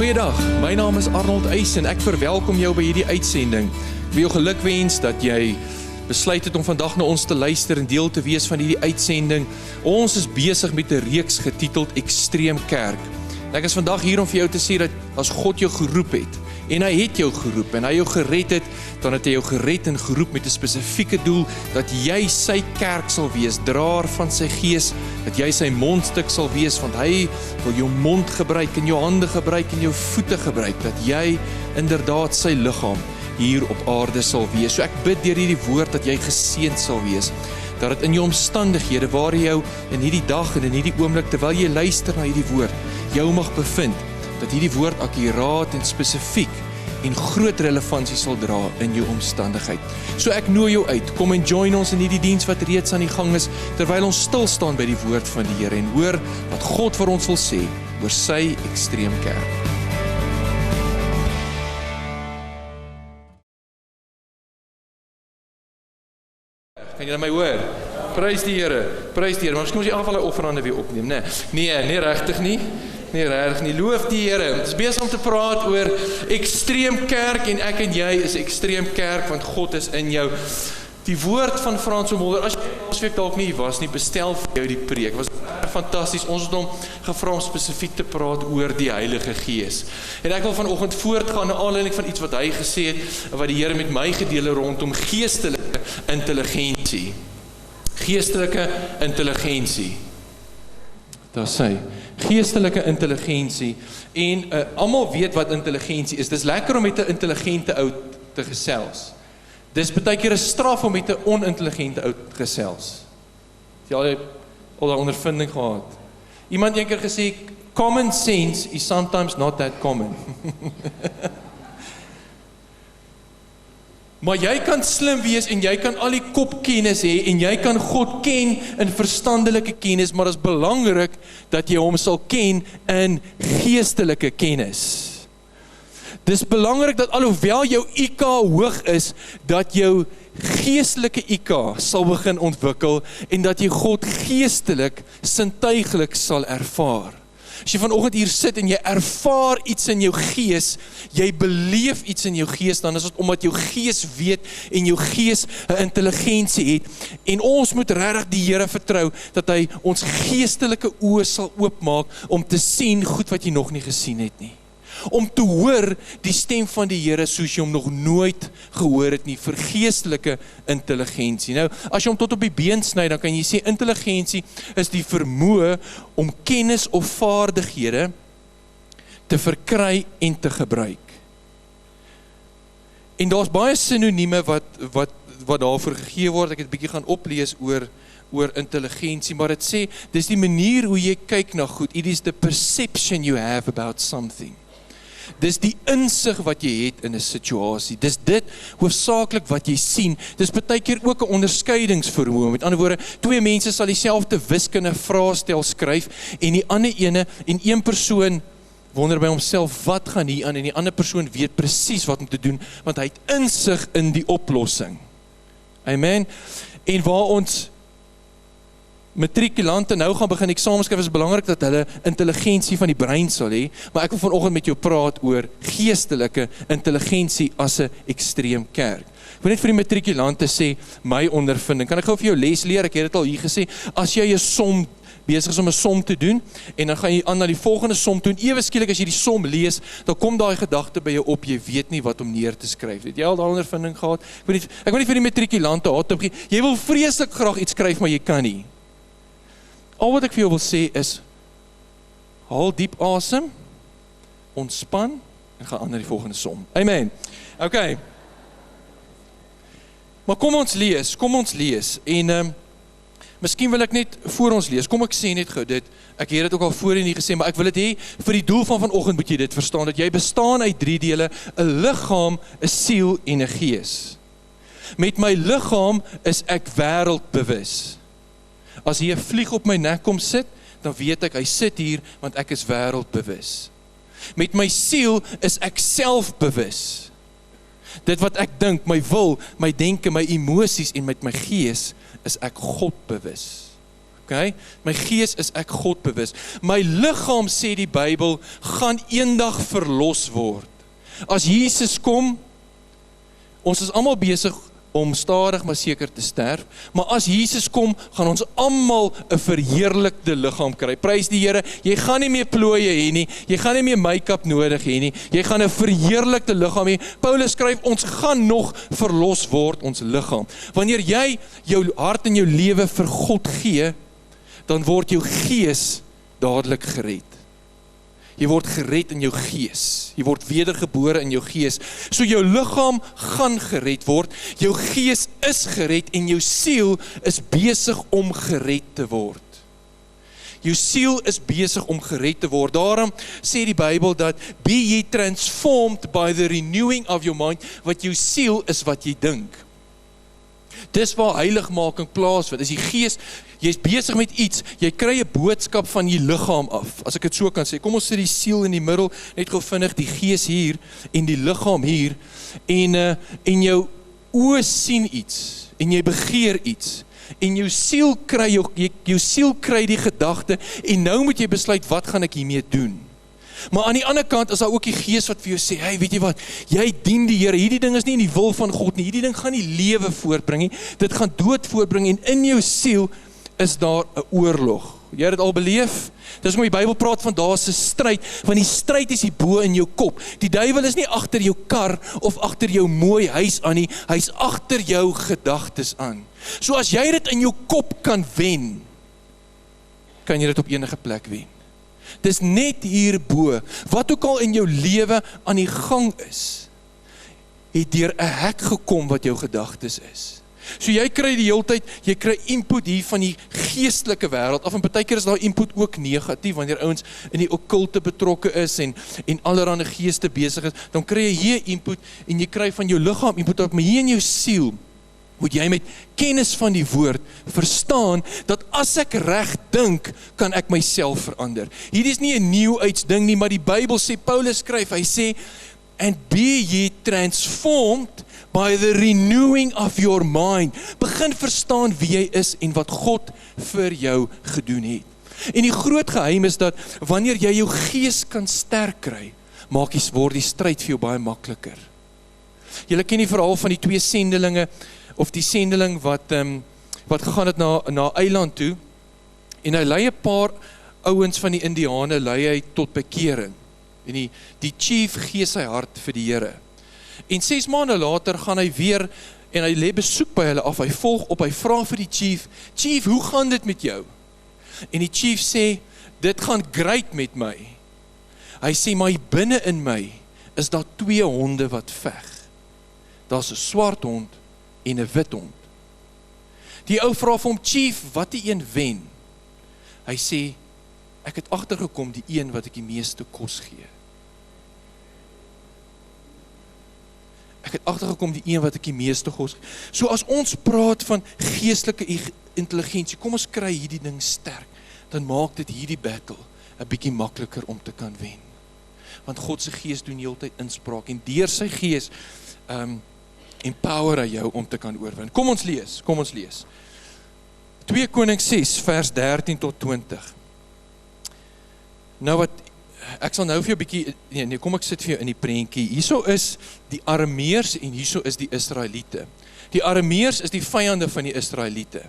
Goeiedag, my naam is Arnold Eys en ek verwelkom jou by hierdie uitsending. Ek wil jou gelukwens dat jy besluit het om vandag na ons te luister en deel te wees van hierdie uitsending. Ons is besig met 'n reeks getiteld Extreem Kerk. En ek is vandag hier om vir jou te sê dat as God jou geroep het, en hy het jou geroep en hy jou gered het, dan het hy jou gered en geroep met 'n spesifieke doel, dat jy sy kerk sal wees, draer van sy gees, dat jy sy mondstuk sal wees, want hy wil jou mond gebruik en jou hande gebruik en jou voete gebruik, dat jy inderdaad sy liggaam hier op aarde sal wees. So ek bid deur hierdie woord dat jy geseënd sal wees, dat dit in jou omstandighede waar jy jou in hierdie dag en in hierdie oomblik, terwyl jy luister na hierdie woord, jou mag bevind, dat hierdie woord akkuraat en spesifiek en groot relevantie sal dra in jou omstandigheid. So ek nooi jou uit, kom en join ons in hierdie diens wat reeds aan die gang is, terwyl ons stil staan by die woord van die Here en hoor wat God vir ons wil sê oor sy Extreem Kerk. Kan jy my hoor? Prys die Here, maar miskien moet jy aanval 'n offerande weer opneem, né? Nee, regtig nie. Nee, regtig nie. Loof die Here. Dit is besig om te praat oor Extreem Kerk en ek en jy is Extreem Kerk want God is in jou. Die woord van Frans Mulder, as jy laasweek dalk nie was nie, bestel vir jou die preek. Was fantasties. Ons het hom gevra om spesifiek te praat oor die Heilige Gees. En ek wil vanoggend voortgaan na aanleiding van iets wat hy gesê het, wat die Here met my gedeel het rondom geestelike intelligensie. Geestelike intelligensie. Daar sê, geestelike intelligensie. En almal weet wat intelligensie is. Dis lekker om met 'n intelligente ou te gesels. Dis baie keer 'n straf om met 'n onintelligente ou te gesels. Jy al daai ondervinding gehad. Iemand het eendag gesê, common sense is sometimes not that common. Maar jy kan slim wees en jy kan al die kopkennis hê en jy kan God ken in verstandelike kennis, maar dit is belangrik dat jy hom sal ken in geestelike kennis. Dis belangrik dat alhoewel jou IQ hoog is, dat jou geestelike IQ sal begin ontwikkel en dat jy God geestelik, sintuiglik sal ervaar. As jy vanoggend hier sit en jy ervaar iets in jou gees, jy beleef iets in jou gees, dan is dit omdat jou gees weet en jou gees 'n intelligensie het. En ons moet regtig die Here vertrou dat hy ons geestelike oë sal oopmaak om te sien goed wat jy nog nie gesien het nie. Om te hoor die stem van die Here soos jy hom nog nooit gehoor het nie, vir geestelike intelligensie. Nou, as jy hom tot op die been sny, dan kan jy sê intelligensie is die vermoë om kennis of vaardighede te verkry en te gebruik. En daar's baie sinonieme wat daarvoor gegee word. Ek het 'n bietjie gaan oplees oor intelligensie, maar dit sê, dis die manier hoe jy kyk na goed. It is the perception you have about something. Dis die insig wat jy het in 'n situasie. Dis dit hoofsaaklik wat jy sien. Dis baie keer ook 'n onderskeidingsvermoë. Met ander woorde, twee mense sal dieselfde wiskundige vraestel skryf en die ander ene en een persoon wonder by homself wat gaan hier aan en die ander persoon weet presies wat om te doen want hy het insig in die oplossing. Amen. En waar ons matrikulante nou gaan begin eksamen skryf, is belangrik dat hulle intelligensie van die brein sal hê, maar ek wil vanoggend met jou praat oor geestelike intelligensie as 'n Extreem Kerk. Ek wil net vir die matrikulante sê, my ondervinding, kan ek gou vir jou les leer, ek het dit al hier gesê, as jy 'n som besig is om 'n som te doen, en dan gaan jy aan na die volgende som toe, en ewe skielik as jy die som lees, dan kom daai gedagte by jou op, jy weet nie wat om neer te skryf. Het jy al daai ondervinding gehad? Ek wil nie vir die matrikulante haat opgee, jy wil vreeslik graag iets skryf, maar jy kan nie. Al wat ek vir jou wil sê is, haal diep asem, ontspan, en gaan aan na die volgende som. Amen. Okay. Maar kom ons lees, en miskien wil ek net voor ons lees, kom ek sê net gou dit, ek het dit ook al voorheen nie gesê, maar ek wil dit hê, vir die doel van vanoggend moet jy dit verstaan, dat jy bestaan uit 3 dele, 'n liggaam, 'n siel en 'n gees. Met my liggaam is ek wêreldbewus. As hier 'n vlieg op my nek kom sit, dan weet ek, hy sit hier, want ek is wêreldbewus. Met my siel is ek selfbewus. Dit wat ek dink, my wil, my denke, my emosies en met my gees, is ek God bewus. Okay? My gees is ek God bewus. My liggaam, sê die Bybel, gaan eendag verlos word. As Jesus kom, ons is almal besig om stadig maar seker te sterf, maar as Jesus kom, gaan ons almal 'n verheerlikte liggaam kry. Prys die Here, jy gaan nie meer plooie hê nie, jy gaan nie meer make-up nodig hê nie, jy gaan 'n verheerlikte liggaam hê. Paulus skryf, ons gaan nog verlos word, ons liggaam. Wanneer jy jou hart en jou lewe vir God gee, dan word jou gees dadelik gered. Jy word gered in jou gees. Jy word wedergebore in jou gees. So jou liggaam gaan gered word, jou gees is gered en jou siel is besig om gered te word. Jou siel is besig om gered te word. Daarom sê die Bybel dat be ye transformed by the renewing of your mind, wat jou siel is wat jy dink. Dis waar heiligmaking plaasvind. Is die gees, jy's besig met iets, jy kry 'n boodskap van die liggaam af, as ek dit so kan sê. Kom ons sit die siel in die middel, net gou vinnig, die gees hier en die liggaam hier, en jou oë sien iets, en jy begeer iets, en jou siel kry die gedagte, en nou moet jy besluit, wat gaan ek hiermee doen? Maar aan die ander kant is daar ook die gees wat vir jou sê, hey, weet jy wat, jy dien die Here, hierdie ding is nie in die wil van God nie, hierdie ding gaan nie lewe voortbring nie, dit gaan dood voortbring, en in jou siel is daar 'n oorlog. Jy het dit al beleef? Dis hoe die Bybel praat van daar's 'n stryd, want die stryd is hier bo in jou kop. Die duiwel is nie agter jou kar of agter jou mooi huis aan nie, hy's agter jou gedagtes aan. So as jy dit in jou kop kan wen, kan jy dit op enige plek wen. Dis net hierbo, wat ook al in jou lewe aan die gang is, het deur 'n hek gekom wat jou gedagtes is. So jy kry die hele tyd, jy kry input hier van die geestelike wêreld, of en partykeer is daar input ook negatief, wanneer ouens in die okkulte betrokke is, en allerlei geeste besig is, dan kry jy hier input, en jy kry van jou liggaam input op, maar hier in jou siel, moet jy met kennis van die woord verstaan, dat as ek reg dink, kan ek myself verander. Hierdie is nie 'n nieuwheids ding nie, maar die Bybel sê, Paulus skryf, hy sê, and be ye transformed by the renewing of your mind. Begin verstaan wie jy is en wat God vir jou gedoen het. En die groot geheim is dat, wanneer jy jou gees kan sterk kry, word die stryd vir jou baie makliker. Julle ken die verhaal van die 2 sendelinge, of die sendeling wat gegaan het na eiland toe, en hy lei 'n paar ouens van die Indiane, lei hy tot bekering, en die chief gee sy hart vir die Here, en 6 maande later gaan hy weer, en hy lê besoek by hulle af, hy volg op, hy vra vir die chief, hoe gaan dit met jou? En die chief sê, dit gaan great met my. Hy sê, maar binne in my, is daar 2 honde wat veg. Daar's 'n swart hond, en 'n wit hond. Die ou vra vir hom, chief, wat die een wen? Hy sê, ek het agtergekom die een wat ek die meeste kos gee. Ek het agtergekom die een wat ek die meeste kos gee. So as ons praat van geestelike intelligensie, kom ons kry hierdie ding sterk, dan maak dit hierdie battle 'n bietjie makliker om te kan wen. Want God se gees doen heeltyd inspraak, en deur sy gees empower hy jou om te kan oorwin. Kom ons lees. 2 Konings 6 vers 13 tot 20. Nou wat, ek sal nou vir jou 'n bietjie, nee, kom ek sit vir jou in die prentjie. Hierso is die Arameërs en hierso is die Israeliete. Die Arameërs is die vyande van die Israeliete.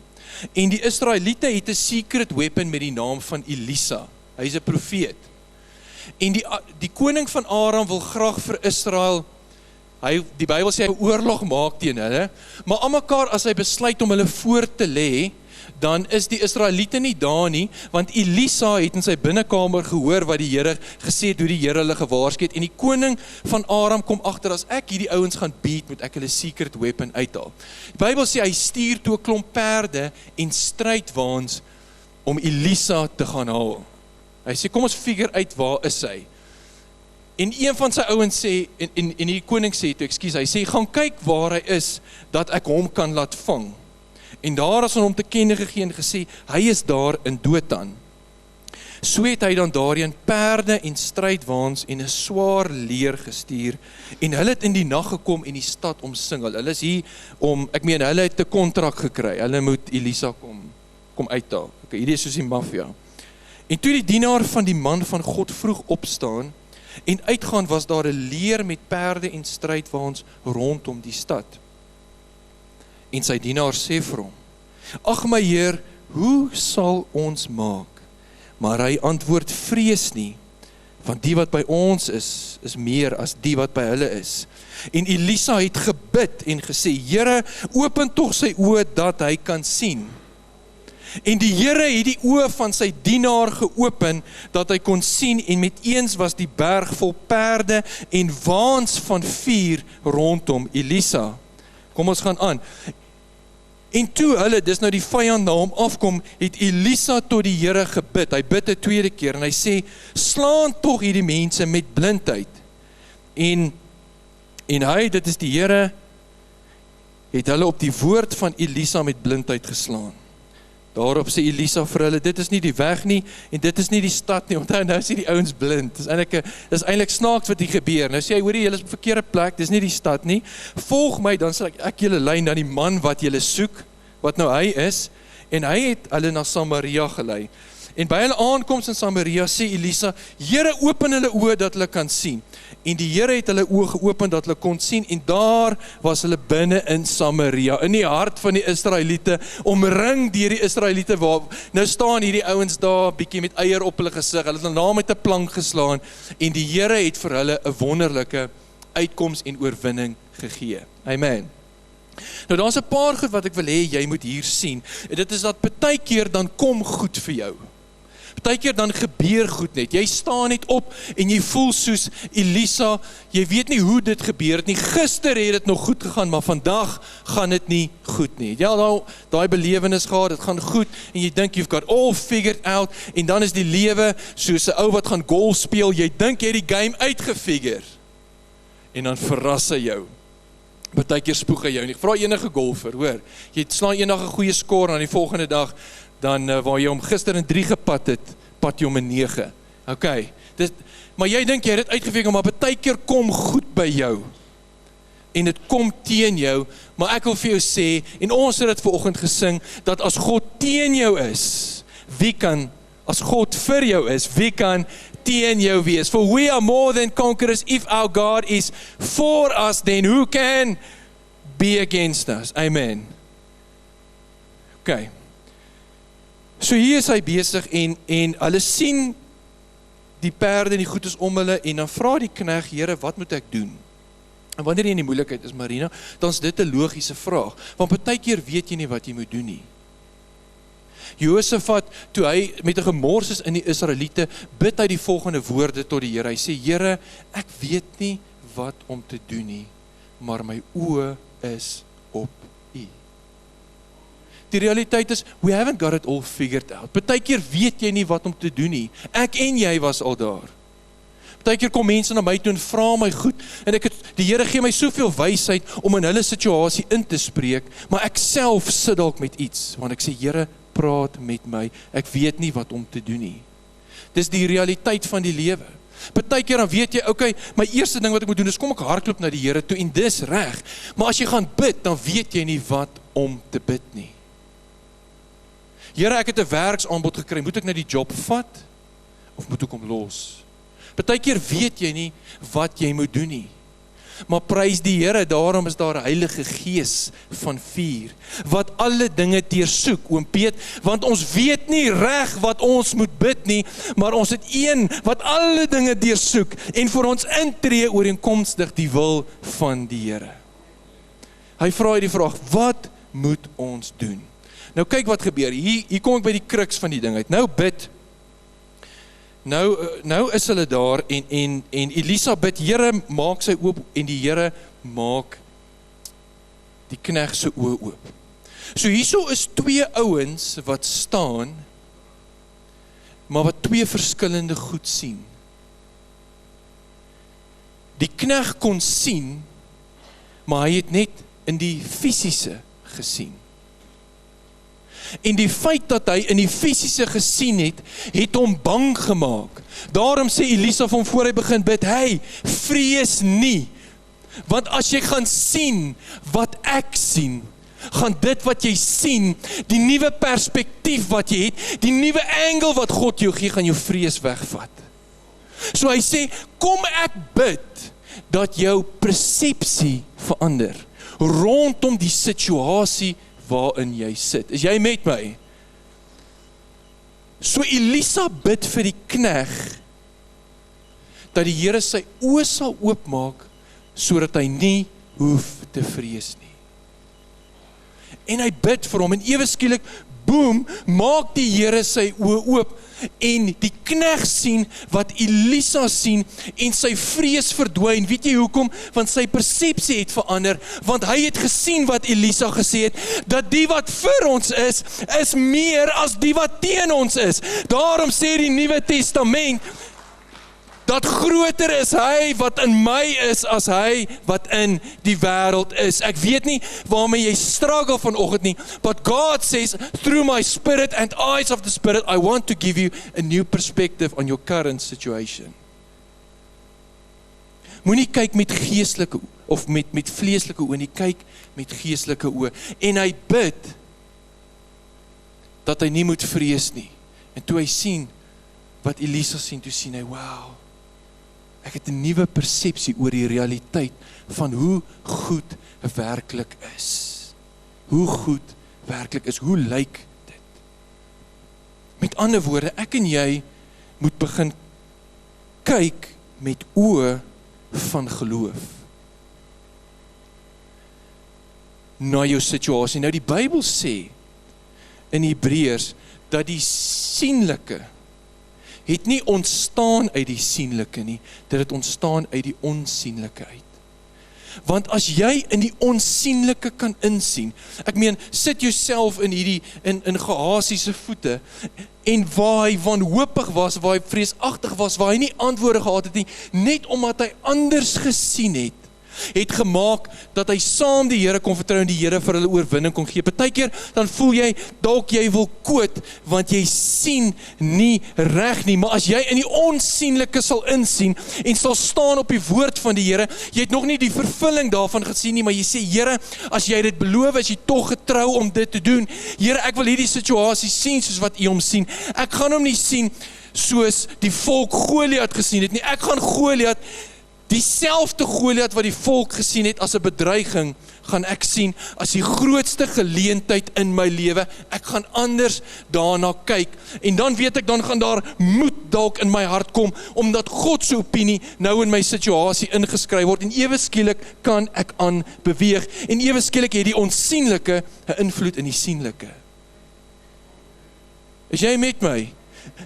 En die Israeliete het 'n secret weapon met die naam van Elisa. Hy's 'n profeet. En die koning van Aram wil graag vir Israel, die Bybel sê hy oorlog maak teen hulle, maar almekaar as hy besluit om hulle voor te lê, dan is die Israeliete nie daar nie, want Elisa het in sy binnekamer gehoor wat die Here gesê het, hoe die Here hulle gewaarsku het, en die koning van Aram kom agter, as ek hierdie ouens gaan beat, moet ek hulle secret weapon uithaal. Die Bybel sê hy stuur toe 'n klomp perde en strydwaans om Elisa te gaan haal. Hy sê, kom ons figure uit, waar is hy? En een van sy ouens sê, en die koning sê toe, hy sê, gaan kyk waar hy is, dat ek hom kan laat vang. En daar is aan hom te kenne gegee en gesê, hy is daar in Dothan. So het hy dan daarheen perde en strydwaans en 'n swaar leer gestuur, en hulle het in die nag gekom en die stad omsingel. Hulle is hier hulle het 'n kontrak gekry, hulle moet Elisa kom kom uithaal. Okay, hierdie is soos die maffia. En toe die dienaar van die man van God vroeg opstaan en uitgaan, was daar 'n leer met perde en strydwaans rondom die stad. En sy dienaar sê vir hom: "Ag my Heer, hoe sal ons maak?" Maar hy antwoord: "Vrees nie, want die wat by ons is meer as die wat by hulle is." En Elisa het gebid en gesê: "Here, open tog sy oë dat hy kan sien." En die Here het die oë van sy dienaar geopen, dat hy kon sien, en met eens was die berg vol perde en waans van vuur rondom Elisa. Kom ons gaan aan. En toe hulle, dis nou die vyand na hom afkom, het Elisa tot die Here gebid. Hy bid 'n tweede keer en hy sê: "Slaan tog hierdie mense met blindheid." En hy, dit is die Here, het hulle op die woord van Elisa met blindheid geslaan. Daarop sê Elisa vir hulle: "Dit is nie die weg nie, en dit is nie die stad nie." Onthou, nou sê die ouens blind. Dis eintlik snaaks wat hier gebeur. Nou sê hy: "Hoorie, julle is op verkeerde plek, dis nie die stad nie. Volg my, dan sal ek julle lei na die man wat julle soek, wat nou hy is." En hy het hulle na Samaria gelei. En by hulle aankoms in Samaria sê Elisa: "Here, open hulle oë dat hulle kan sien." En die Here het hulle oë geopen dat hulle kon sien, en daar was hulle binne in Samaria, in die hart van die Israeliete, omring deur die Israeliete, waar nou staan hierdie ouens daar, bietjie met eier op hulle gesig, hulle het hulle naam met 'n plank geslaan, en die Here het vir hulle 'n wonderlike uitkoms en oorwinning gegee. Amen. Nou daar's 'n paar goed wat ek wil hê jy moet hier sien, en dit is dat partykeer dan kom goed vir jou. Partykeer dan gebeur goed net. Jy staan net op en jy voel soos Elisa, jy weet nie hoe dit gebeur het nie. Gister het dit nog goed gegaan, maar vandag gaan dit nie goed nie. Ja, nou daai belewenis gehad, dit gaan goed en jy dink you've got all figured out, en dan is die lewe soos 'n ou wat gaan golf speel. Jy dink jy het die game uitgefigure. En dan verras hy jou. Partykeer spoeg hy jou nie. Vra enige golfer, hoor. Jy slaan eendag 'n goeie score en die volgende dag dan waar jy hom gister in 3 gepat het, pat jy hom in 9. Okay. Maar jy dink jy het dit uitgefigure, maar partykeer kom goed by jou. En dit kom teen jou, maar ek wil vir jou sê, en ons het dit vanoggend gesing, dat as God teen jou is, as God vir jou is, wie kan teen jou wees? For we are more than conquerors if our God is for us, then who can be against us? Amen. Okay. So hier is hy besig en hulle sien die perde en die goed is om hulle, en dan vra die knegt: Here, wat moet ek doen? En wanneer jy in die moeilikheid is, Marina, dan is dit 'n logiese vraag, want partykeer weet jy nie wat jy moet doen nie. Josafat, toe hy met 'n gemors is in die Israeliete, bid hy die volgende woorde tot die Here. Hy sê: Here, ek weet nie wat om te doen nie, maar my oë is op U. Die realiteit is, we haven't got it all figured out. Partykeer weet jy nie wat om te doen nie. Ek en jy was al daar. Partykeer kom mense na my toe en vra my goed, en die Here gee my soveel wysheid om in hulle situasie in te spreek, maar ek self sit dalk met iets, want ek sê: Here, praat met my, ek weet nie wat om te doen nie. Dis die realiteit van die lewe. Partykeer dan weet jy, okay, my eerste ding wat ek moet doen is kom ek hardloop na die Here toe, en dis reg. Maar as jy gaan bid, dan weet jy nie wat om te bid nie. Here, ek het 'n werksaanbod gekry, moet ek nou die job vat of moet ek hom los? Partykeer weet jy nie wat jy moet doen nie. Maar prys die Here, daarom is daar 'n Heilige Gees van vuur wat alle dinge deursoek, oom Piet, want ons weet nie reg wat ons moet bid nie, maar ons het een wat alle dinge deursoek en vir ons intree ooreenkomstig die wil van die Here. Hy vra die vraag: wat moet ons doen? Nou kyk wat gebeur. Hier kom ek by die kruks van die ding uit. Nou bid. Nou is hulle daar en Elisa bid: Here, maak sy oop, en die Here maak die knegt se oë oop. So hierso is 2 ouens wat staan, maar wat 2 verskillende goed sien. Die knegt kon sien, maar hy het net in die fisiese gesien. En die feit dat hy in die fisiese gesien het hom bang gemaak. Daarom sê Elisa van voor hy begin bid: Hey, vrees nie, want as jy gaan sien wat ek sien, gaan dit wat jy sien, die nuwe perspektief wat jy het, die nuwe angle wat God jou gee, gaan jou vrees wegvat. So hy sê, kom ek bid, dat jou persepsie verander, rondom die situasie waarin jy sit. Is jy met my? So Elisa bid vir die knegt, dat die Here sy oë sal oopmaak, sodat hy nie hoef te vrees nie. En hy bid vir hom, en ewe skielik, boem, maak die Here sy oë oop, en die knegt sien wat Elisa sien, en sy vrees verdwyn. Weet jy hoekom? Want sy persepsie het verander, want hy het gesien wat Elisa gesê het, dat die wat vir ons is meer as die wat teen ons is. Daarom sê die Nuwe Testament, dat groter is hy wat in my is, as hy wat in die wêreld is. Ek weet nie waarmee jy struggle vanoggend nie, but God says, through my spirit and eyes of the spirit, I want to give you a new perspective on your current situation. Moenie kyk met geestelike, of met vleeslike oë nie, kyk met geestelike oë. En hy bid, dat hy nie moet vrees nie. En toe hy sien, wat Elisa sien, toe sien hy, wow, ek het 'n nuwe persepsie oor die realiteit van hoe goed werklik is. Hoe goed werklik is, hoe lyk dit? Met ander woorde, ek en jy moet begin kyk met oë van geloof na jou situasie. Nou die Bybel sê in Hebreërs dat die sienlike het nie ontstaan uit die sienlike nie, dit het ontstaan uit die onsienlike uit. Want as jy in die onsienlike kan insien, ek meen, sit jouself in in Gehasie se voete, en waar hy wanhoopig was, waar hy vreesagtig was, waar hy nie antwoorde gehad het nie, net omdat hy anders gesien het gemaak, dat hy saam die Here kon vertrou en die Here vir hulle oorwinning kon gee. Partykeer dan voel jy, dalk jy wil koot, want jy sien nie reg nie, maar as jy in die onsienlike sal insien, en sal staan op die woord van die Here, jy het nog nie die vervulling daarvan gesien nie, maar jy sê, Here, as jy dit beloof, is jy tog getrou om dit te doen. Here, ek wil hierdie situasie sien, soos wat U hom sien. Ek gaan hom nie sien, soos die volk Goliat gesien het nie. Ek gaan Goliat, dieselfde Goliat wat die volk gesien het as 'n bedreiging, gaan ek sien as die grootste geleentheid in my lewe. Ek gaan anders daarna kyk. En dan weet ek, dan gaan daar moed dalk in my hart kom, omdat God se opinie nou in my situasie ingeskryf word. En ewe skielik kan ek aan beweeg. En ewe skielik het die onsienlike 'n invloed in die sienlike. Is jy met my?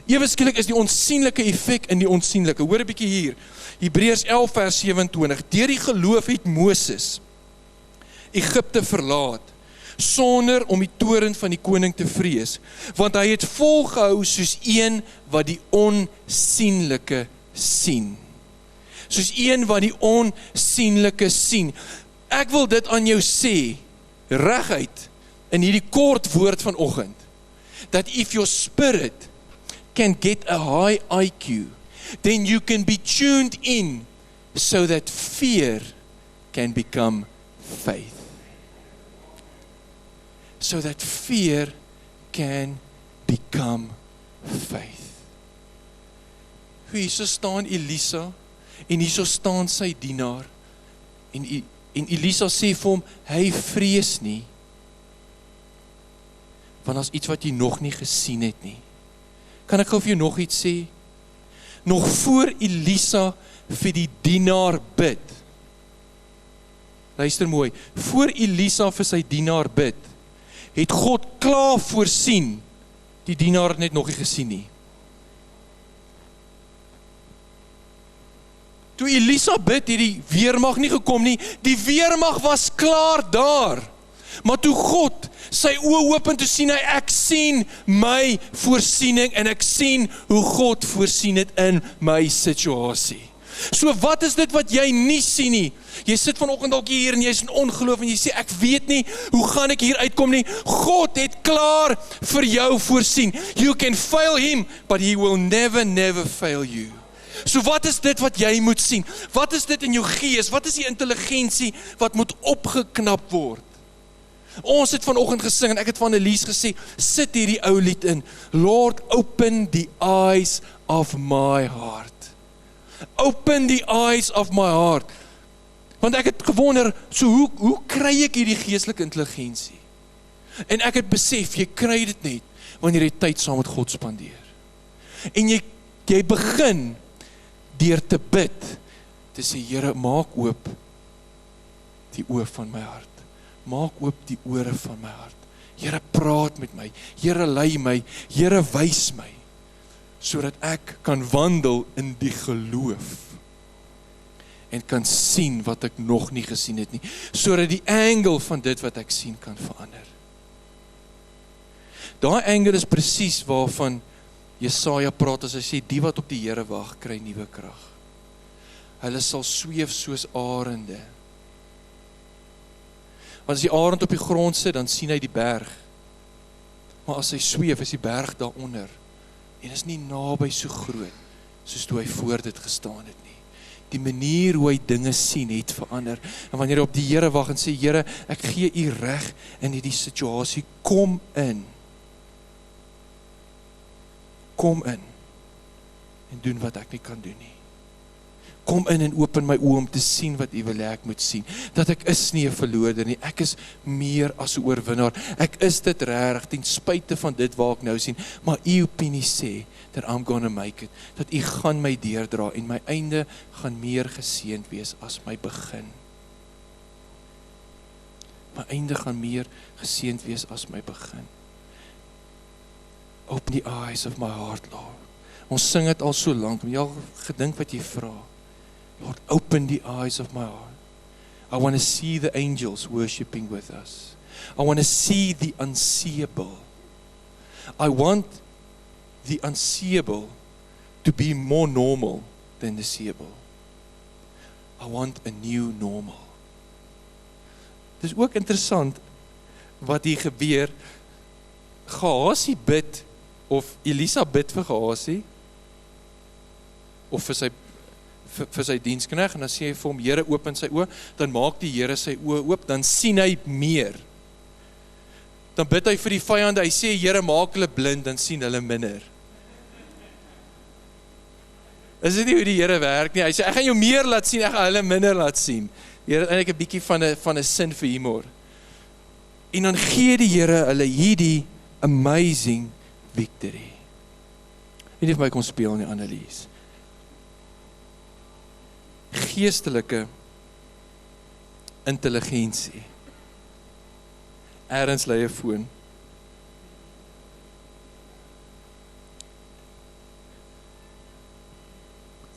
Ewe skielik is die onsienlike effek in die onsienlike. Hoor 'n bietjie hier. Hebreërs 11 vers 27. Deur die geloof het Moses Egipte verlaat, sonder om die toorn van die koning te vrees, want hy het volgehou soos een wat die onsienlike sien. Soos een wat die onsienlike sien. Ek wil dit aan jou sê, reguit, in hierdie kort woord vanoggend, that if your spirit can get a high IQ, then you can be tuned in so that fear can become faith. So that fear can become faith. Hier so staan Elisa, en hier so staan sy dienaar, en Elisa sê vir hom, hy vrees nie, want as iets wat jy nog nie gesien het nie. Kan ek gou vir jou nog iets sê? Nog voor Elisa vir die dienaar bid. Luister mooi, voor Elisa vir sy dienaar bid, het God klaar voorsien, die dienaar het net nog nie gesien nie. Toe Elisa bid, het die weermag nie gekom nie, die weermag was klaar daar. Maar toe God sy oë oop en toe sien hy, ek sien my voorsiening en ek sien hoe God voorsien het in my situasie. So wat is dit wat jy nie sien nie? Jy sit vanoggend dalk hier en jy is in ongeloof en jy sê, ek weet nie, hoe gaan ek hier uitkom nie? God het klaar vir jou voorsien. You can fail him, but he will never fail you. So wat is dit wat jy moet sien? Wat is dit in jou gees? Wat is die intelligensie wat moet opgeknap word? Ons het vanoggend gesing en ek het van Elise gesê, sit hierdie ou lied in. Lord, open the eyes of my heart. Open the eyes of my heart. Want ek het gewonder, so hoe kry ek hierdie geestelike intelligensie? En ek het besef, jy kry dit net, wanneer jy tyd saam met God spandeer. En jy begin deur te bid, te sê, Here, maak oop die oë van my hart. Maak oop die ore van my hart. Here, praat met my. Here, lei my. Here, wys my. Sodat ek kan wandel in die geloof. En kan sien wat ek nog nie gesien het nie. Sodat die angle van dit wat ek sien kan verander. Daai angle is presies waarvan Jesaja praat as hy sê, die wat op die Here wag, kry nuwe krag. Hulle sal sweef soos arende. Want as die arend op die grond sit, dan sien hy die berg. Maar as hy sweef, is die berg daaronder. En is nie naby so groot, soos toe hy voor dit gestaan het nie. Die manier hoe hy dinge sien, het verander. En wanneer hy op die Here wag en sê, Here, ek gee U reg in hierdie situasie, kom in. Kom in. En doen wat ek nie kan doen nie. Kom in en open my oë om te sien wat U wil hê ek moet sien. Dat ek is nie 'n verloorder nie, ek is meer as 'n oorwinnaar. Ek is dit reg, ten spyte van dit waar ek nou sien, maar U opinie sê, that I'm gonna make it, dat U gaan my deurdra en my einde gaan meer geseënd wees as my begin. My einde gaan meer geseënd wees as my begin. Open the eyes of my heart, Lord. Ons sing dit al so lank, maar jy al gedink wat jy vra. Lord, open the eyes of my heart. I want to see the angels worshiping with us. I want to see the unseeable. I want the unseeable to be more normal than the seeable. I want a new normal. Dit is ook interessant wat hier gebeur. Gehasie bid, of Elisa bid vir Gehasie, of vir sy diensknegt, en dan sê hy vir hom, Here, open sy oë, dan maak die Here sy oë oop, dan sien hy meer. Dan bid hy vir die vyande, hy sê, Here, maak hulle blind, dan sien hulle minder. Is dit nie hoe die Here werk nie? Hy sê, ek gaan jou meer laat sien, ek gaan hulle minder laat sien. Die Here het eintlik 'n bietjie van 'n sin vir humor. En dan gee die Here hulle hierdie amazing victory. En nie vir my kon speel nie, Annelies. Geestelike intelligensie. Ergens lê 'n foon.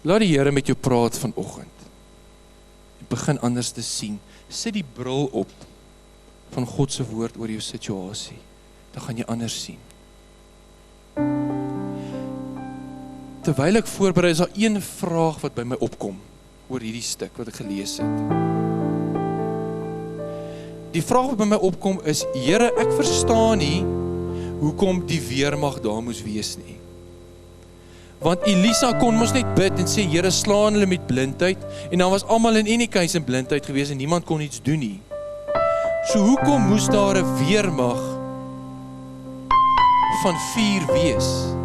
Laat die Here met jou praat vanoggend. Begin anders te sien. Sit die bril op van God se woord oor jou situasie. Dan gaan jy anders sien. Terwyl ek voorberei, is daar een vraag wat by my opkom oor hierdie stuk wat ek gelees het. Die vraag wat by my opkom is, Here, ek verstaan nie hoekom die weermag daar moes wees nie. Want Elisa kon mos net bid en sê, Here, slaan hulle met blindheid, en dan was almal in any case in blindheid gewees en niemand kon iets doen nie. So hoekom moes daar 'n weermag van vuur wees?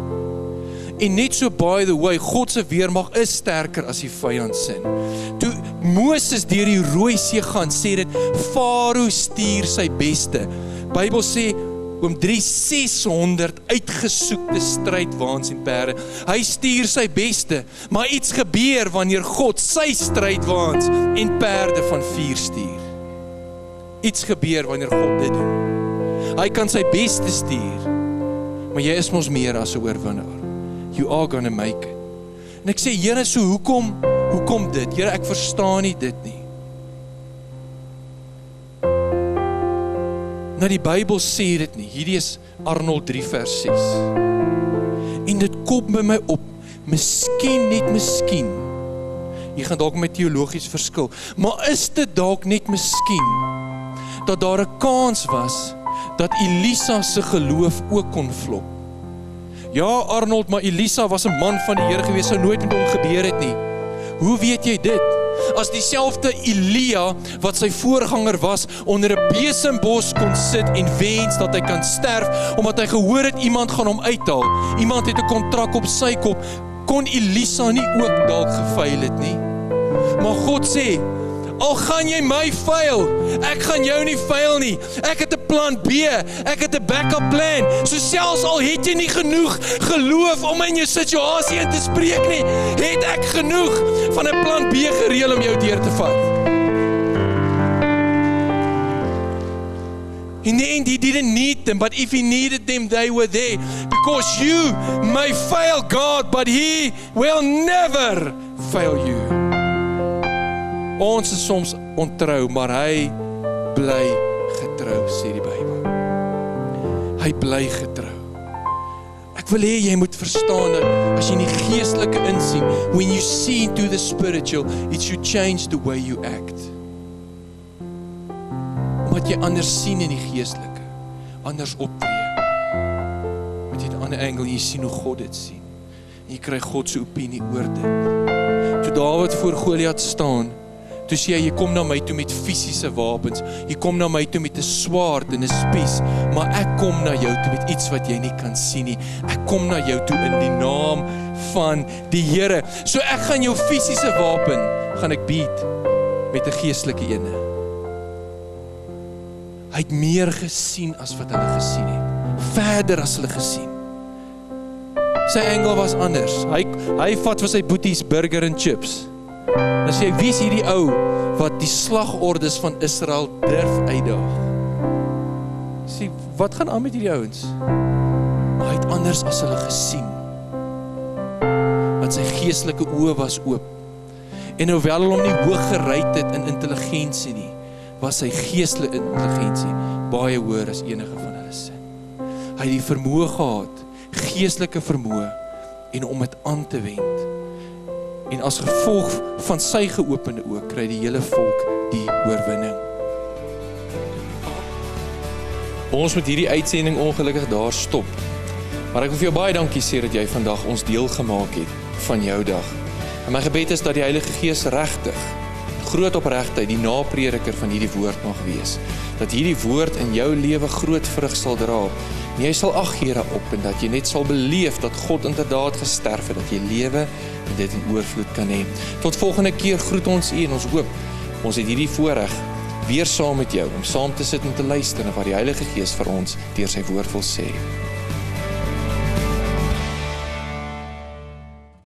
En net so, by the way, God se weermag is sterker as die vyand se. Toe Moses deur die Rooi See gaan, sê dit, Farao stuur sy beste. Bybel sê, oom 600 uitgesoekte strydwaans en perde. Hy stuur sy beste, maar iets gebeur wanneer God sy strydwaans en perde van vuur stuur. Iets gebeur wanneer God dit doen. Hy kan sy beste stuur, maar jy is mos meer as 'n oorwinnaar. You are gonna make it. En ek sê, Here, so hoekom dit? Here, ek verstaan nie dit nie. Nou die Bybel sê dit nie. Hierdie is Arnold 3 vers 6. En dit kom by my op, miskien, jy gaan dalk met teologies verskil, maar is dit dalk net miskien, dat daar 'n kans was, dat Elisa se geloof ook kon flop? Ja, Arnold, maar Elisa was 'n man van die Here gewees, sou nooit met hom gebeur het nie. Hoe weet jy dit? as dieselfde Elia wat sy voorganger was, onder 'n besembos kon sit en wens dat hy kan sterf, omdat hy gehoor het iemand gaan hom uithaal. Iemand het 'n kontrak op sy kop. Kon Elisa nie ook dalk gefaal het nie? Maar God sê, al gaan jy my fail, ek gaan jou nie fail nie. Ek het 'n plan B, ek het 'n backup plan. So selfs al het jy nie genoeg geloof om in jou situasie in te spreek nie, het ek genoeg van 'n plan B gereël om jou deur te vat. In the end, he didn't need them, but if he needed them, they were there. Because you may fail God, but he will never fail you. Ons is soms ontrou, maar hy bly getrou, sê die Bybel. Hy bly getrou. Ek wil hê jy moet verstaan dat as jy in die geestelike insien, when you see into the spiritual, it should change the way you act. Omdat jy anders sien in die geestelike, anders optree. Met jy 'n ander angle, jy sien hoe God dit sien. En jy kry God se opinie oor dit. Toe Dawid voor Goliat staan, toe sê jy kom na my toe met fisiese wapens, jy kom na my toe met 'n swaard en 'n spies, maar ek kom na jou toe met iets wat jy nie kan sien nie. Ek kom na jou toe in die naam van die Here. So ek gaan jou fisiese wapen, gaan ek beat met 'n geestelike ene. Hy het meer gesien as wat hulle gesien het. Verder as hulle gesien. Sy angle was anders. Hy vat vir sy boeties burger en chips. Dan sê hy, wie is hierdie ou wat die slagordes van Israel durf uitdaag? Sê, wat gaan aan met hierdie ouens? Maar hy het anders as hulle gesien. Want sy geestelike oë was oop. En hoewel hulle hom nie hoog geryt het in intelligensie nie, was sy geestelike intelligensie baie hoër as enige van hulle sin. Hy het die vermoë gehad, geestelike vermoë, en om dit aan te wend. En as gevolg van sy geopende oë, kry die hele volk die oorwinning. Ons moet hierdie uitsending ongelukkig daar stop. Maar ek wil vir jou baie dankie sê dat jy vandag ons deel gemaak het van jou dag. En my gebed is dat die Heilige Gees regtig, groot opregtheid, die naprediker van hierdie woord mag wees. Dat hierdie woord in jou lewe groot vrug sal dra. En jy sal ag gee daarop en dat jy net sal beleef dat God inderdaad gesterf het, dat jy lewe en dit in oorvloed kan hê. Tot volgende keer groet ons u en ons hoop, ons het hierdie voorreg weer saam met jou, om saam te sit en te luister na wat die Heilige Gees vir ons deur sy woord wil sê.